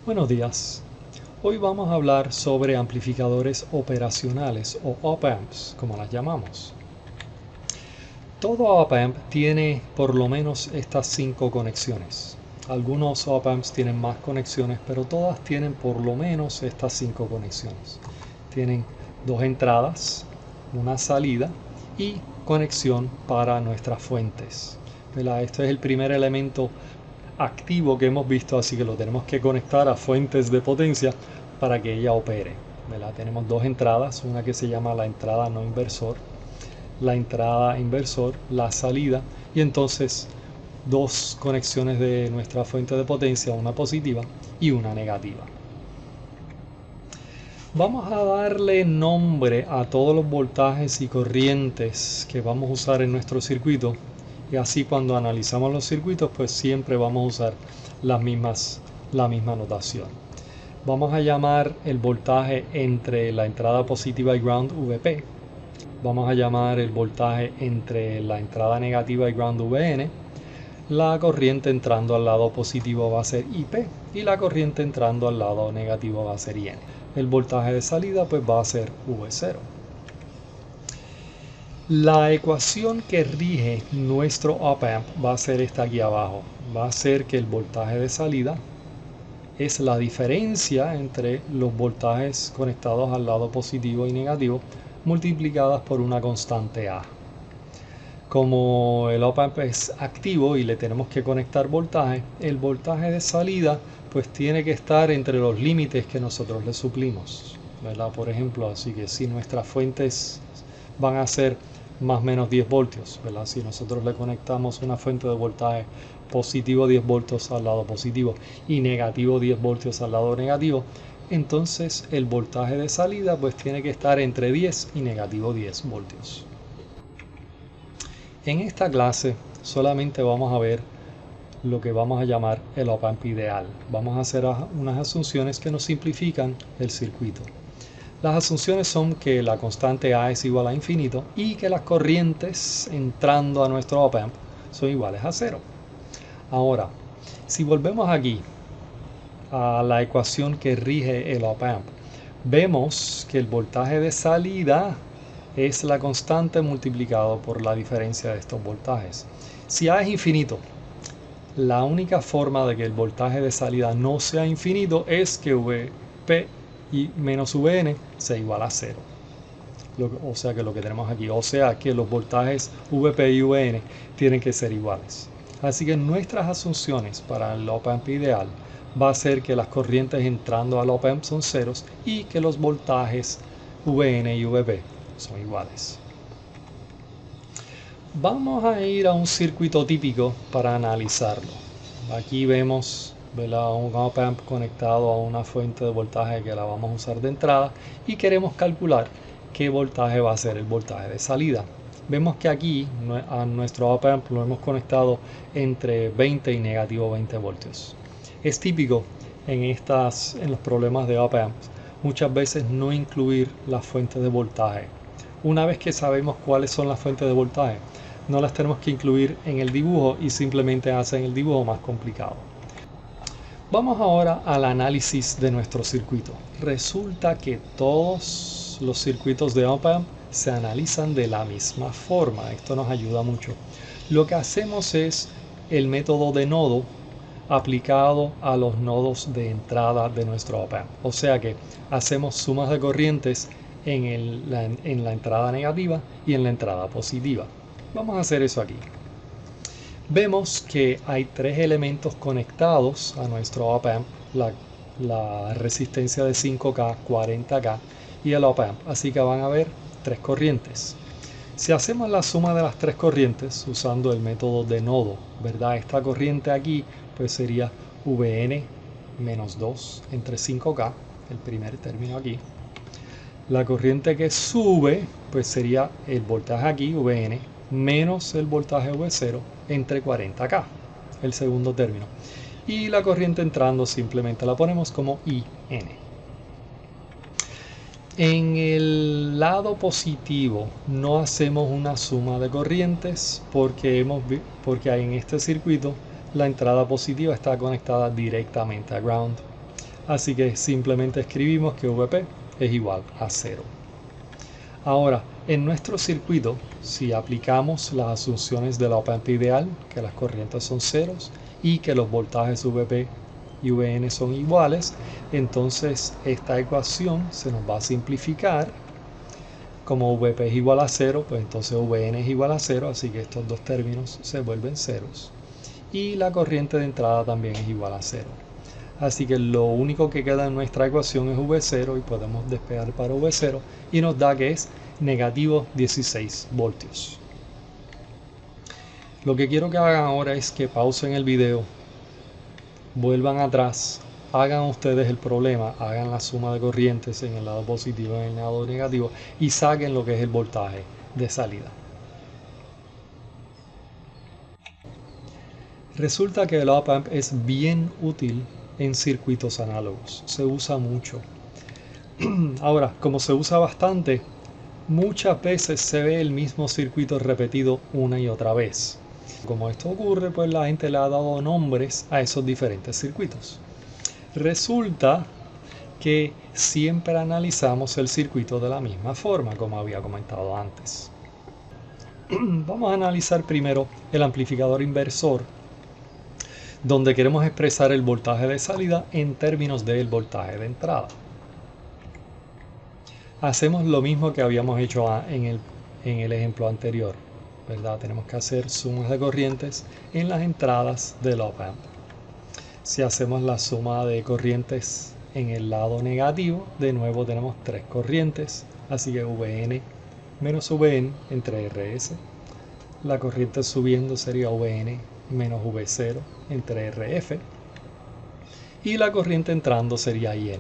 Buenos días. Hoy vamos a hablar sobre amplificadores operacionales o op-amps, como las llamamos. Todo op-amp tiene por lo menos estas 5 conexiones. Algunos op-amps tienen más conexiones, pero todas tienen por lo menos estas 5 conexiones. Tienen 2 entradas, una salida y conexión para nuestras fuentes. Este es el primer elemento activo que hemos visto, así que lo tenemos que conectar a fuentes de potencia para que ella opere. Tenemos 2 entradas, una que se llama la entrada no inversor, la entrada inversor, la salida, y entonces 2 conexiones de nuestra fuente de potencia, una positiva y una negativa. Vamos a darle nombre a todos los voltajes y corrientes que vamos a usar en nuestro circuito, y así cuando analizamos los circuitos pues siempre vamos a usar la misma notación. Vamos a llamar el voltaje entre la entrada positiva y ground VP. Vamos a llamar el voltaje entre la entrada negativa y ground VN. La corriente entrando al lado positivo va a ser IP y la corriente entrando al lado negativo va a ser IN. El voltaje de salida pues va a ser V0. La ecuación que rige nuestro op-amp va a ser esta aquí abajo. Va a ser que el voltaje de salida es la diferencia entre los voltajes conectados al lado positivo y negativo multiplicadas por una constante A. Como el op-amp es activo y le tenemos que conectar voltaje, el voltaje de salida pues tiene que estar entre los límites que nosotros le suplimos, ¿verdad? Por ejemplo, así que si nuestras fuentes van a ser más o menos 10 voltios, ¿verdad? Si nosotros le conectamos una fuente de voltaje positivo 10 voltios al lado positivo y negativo 10 voltios al lado negativo, entonces el voltaje de salida pues tiene que estar entre 10 y negativo 10 voltios. En esta clase solamente vamos a ver lo que vamos a llamar el op-amp ideal. Vamos a hacer unas asunciones que nos simplifican el circuito. Las asunciones son que la constante A es igual a infinito y que las corrientes entrando a nuestro op-amp son iguales a 0. Ahora, si volvemos aquí a la ecuación que rige el op-amp, vemos que el voltaje de salida es la constante multiplicado por la diferencia de estos voltajes. Si A es infinito, la única forma de que el voltaje de salida no sea infinito es que VP y menos VN sea igual a 0. O sea que lo que tenemos aquí, o sea que los voltajes VP y VN tienen que ser iguales. Así que nuestras asunciones para el op-amp ideal va a ser que las corrientes entrando al op-amp son ceros y que los voltajes VN y VP son iguales. Vamos a ir a un circuito típico para analizarlo. Aquí vemos un op-amp conectado a una fuente de voltaje que la vamos a usar de entrada y queremos calcular qué voltaje va a ser el voltaje de salida. Vemos que aquí a nuestro op-amp lo hemos conectado entre 20 y negativo 20 voltios. Es típico en los problemas de op-amps muchas veces no incluir las fuentes de voltaje. Una vez que sabemos cuáles son las fuentes de voltaje, no las tenemos que incluir en el dibujo y simplemente hacen el dibujo más complicado. Vamos ahora al análisis de nuestro circuito. Resulta que todos los circuitos de op-amp se analizan de la misma forma. Esto nos ayuda mucho. Lo que hacemos es el método de nodo aplicado a los nodos de entrada de nuestro op-amp. O sea que hacemos sumas de corrientes en la entrada negativa y en la entrada positiva. Vamos a hacer eso aquí. Vemos que hay 3 elementos conectados a nuestro op-amp, la resistencia de 5K, 40K y el op-amp, así que van a haber 3 corrientes. Si hacemos la suma de las 3 corrientes usando el método de nodo, ¿verdad? Esta corriente aquí pues sería VN menos 2 entre 5K, el primer término aquí. La corriente que sube pues sería el voltaje aquí, VN, menos el voltaje V0 entre 40K, el segundo término. Y la corriente entrando simplemente la ponemos como IN. En el lado positivo no hacemos una suma de corrientes porque en este circuito la entrada positiva está conectada directamente a ground. Así que simplemente escribimos que VP es igual a 0. Ahora, en nuestro circuito, si aplicamos las asunciones de la op-amp ideal, que las corrientes son ceros y que los voltajes VP y VN son iguales, entonces esta ecuación se nos va a simplificar. Como VP es igual a 0, pues entonces VN es igual a 0, así que estos dos términos se vuelven ceros. Y la corriente de entrada también es igual a 0. Así que lo único que queda en nuestra ecuación es V0 y podemos despejar para V0 y nos da que es negativo 16 voltios. Lo que quiero que hagan ahora es que pausen el video, vuelvan atrás, hagan ustedes el problema, hagan la suma de corrientes en el lado positivo y en el lado negativo y saquen lo que es el voltaje de salida. Resulta que el op-amp es bien útil en circuitos análogos, se usa mucho. Ahora, como se usa bastante, muchas veces se ve el mismo circuito repetido una y otra vez. Como esto ocurre, pues la gente le ha dado nombres a esos diferentes circuitos. Resulta que siempre analizamos el circuito de la misma forma, como había comentado antes. Vamos a analizar primero el amplificador inversor, donde queremos expresar el voltaje de salida en términos del voltaje de entrada. Hacemos lo mismo que habíamos hecho en el ejemplo anterior, ¿verdad? Tenemos que hacer sumas de corrientes en las entradas del op-amp. Si hacemos la suma de corrientes en el lado negativo, de nuevo tenemos tres corrientes, así que VN menos VN entre RS. La corriente subiendo sería VN menos V0 entre RF. Y la corriente entrando sería IN.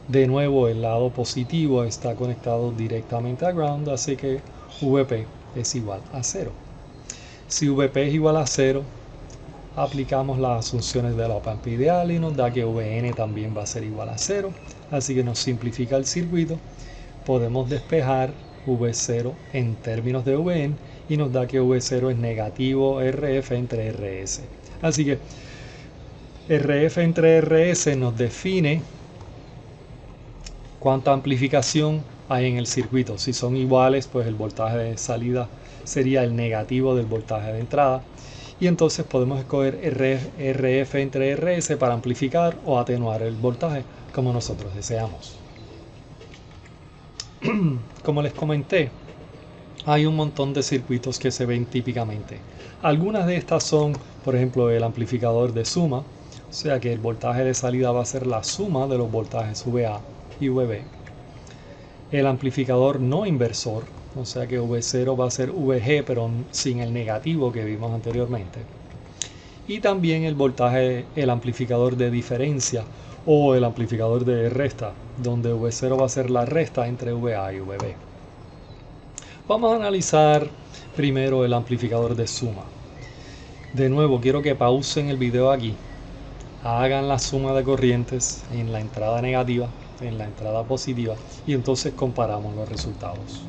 De nuevo, el lado positivo está conectado directamente a ground, así que VP es igual a 0. Si VP es igual a 0, aplicamos las asunciones de la op-amp ideal y nos da que VN también va a ser igual a 0, así que nos simplifica el circuito. Podemos despejar V0 en términos de VN y nos da que V0 es negativo RF entre RS. Así que RF entre RS nos define cuánta amplificación hay en el circuito. Si son iguales, pues el voltaje de salida sería el negativo del voltaje de entrada. Y entonces podemos escoger RF entre RS para amplificar o atenuar el voltaje como nosotros deseamos. Como les comenté, hay un montón de circuitos que se ven típicamente. Algunas de estas son, por ejemplo, el amplificador de suma, o sea que el voltaje de salida va a ser la suma de los voltajes VA y VB. El amplificador no inversor, o sea que V0 va a ser VG pero sin el negativo que vimos anteriormente. Y también el voltaje, el amplificador de diferencia o el amplificador de resta, donde V0 va a ser la resta entre VA y VB. Vamos a analizar primero el amplificador de suma. De nuevo, quiero que pausen el video aquí, hagan la suma de corrientes en la entrada negativa, en la entrada positiva, y entonces comparamos los resultados.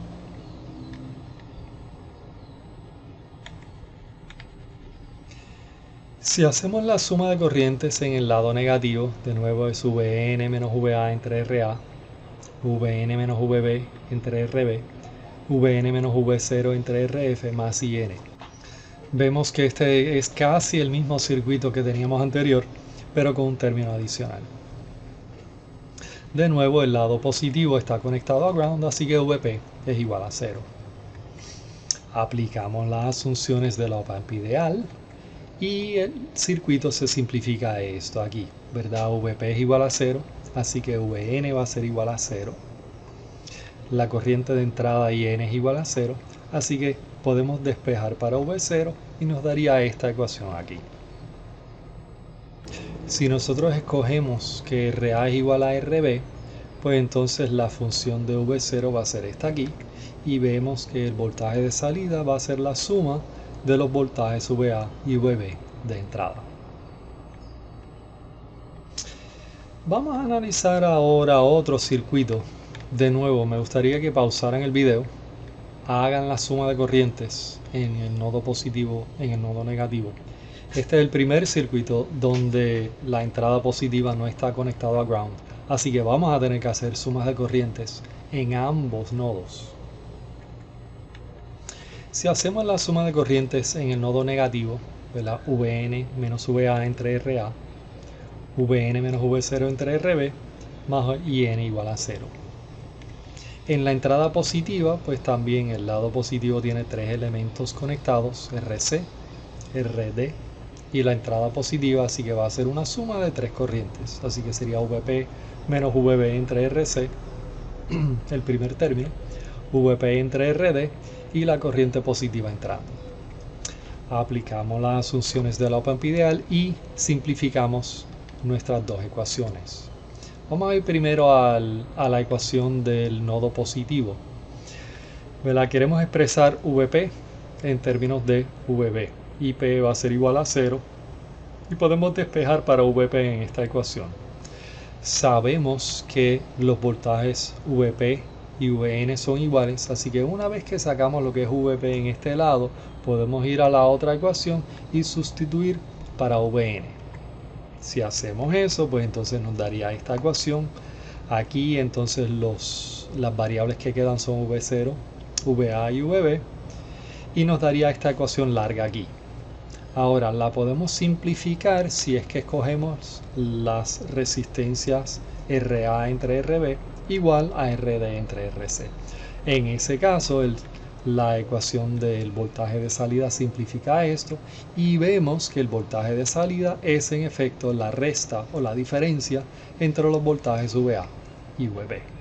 Si hacemos la suma de corrientes en el lado negativo, de nuevo es VN menos VA entre RA, VN menos VB entre RB, VN menos V0 entre RF más IN. Vemos que este es casi el mismo circuito que teníamos anterior, pero con un término adicional. De nuevo, el lado positivo está conectado a ground, así que VP es igual a 0. Aplicamos las asunciones de la op-amp ideal y el circuito se simplifica a esto aquí, ¿verdad? VP es igual a 0, así que VN va a ser igual a 0. La corriente de entrada IN es igual a 0, así que podemos despejar para V0 y nos daría esta ecuación aquí. Si nosotros escogemos que RA es igual a RB, pues entonces la función de V0 va a ser esta aquí y vemos que el voltaje de salida va a ser la suma de los voltajes VA y VB de entrada. Vamos a analizar ahora otro circuito. De nuevo, me gustaría que pausaran el video, hagan la suma de corrientes en el nodo positivo, en el nodo negativo, Este es el primer circuito donde la entrada positiva no está conectada a ground. Así que vamos a tener que hacer sumas de corrientes en ambos nodos. Si hacemos la suma de corrientes en el nodo negativo, ¿verdad? Vn menos Va entre Ra, Vn menos V0 entre Rb, más In igual a 0. En la entrada positiva, pues también el lado positivo tiene tres elementos conectados, Rc, Rd y la entrada positiva, así que va a ser una suma de tres corrientes. Así que sería Vp menos Vb entre Rc, el primer término, Vp entre Rd y la corriente positiva entrando. Aplicamos las asunciones del op-amp ideal y simplificamos nuestras dos ecuaciones. Vamos a ir primero a la ecuación del nodo positivo. Queremos expresar Vp en términos de Vb. Ip va a ser igual a 0 y podemos despejar para Vp en esta ecuación. Sabemos que los voltajes Vp y Vn son iguales, así que una vez que sacamos lo que es Vp en este lado, podemos ir a la otra ecuación y sustituir para Vn. Si hacemos eso, pues entonces nos daría esta ecuación. Aquí entonces las variables que quedan son V0, Va y Vb, y nos daría esta ecuación larga aquí. Ahora la podemos simplificar si es que escogemos las resistencias Ra entre Rb igual a Rd entre Rc. En ese caso, la ecuación del voltaje de salida simplifica esto y vemos que el voltaje de salida es en efecto la resta o la diferencia entre los voltajes Va y Vb.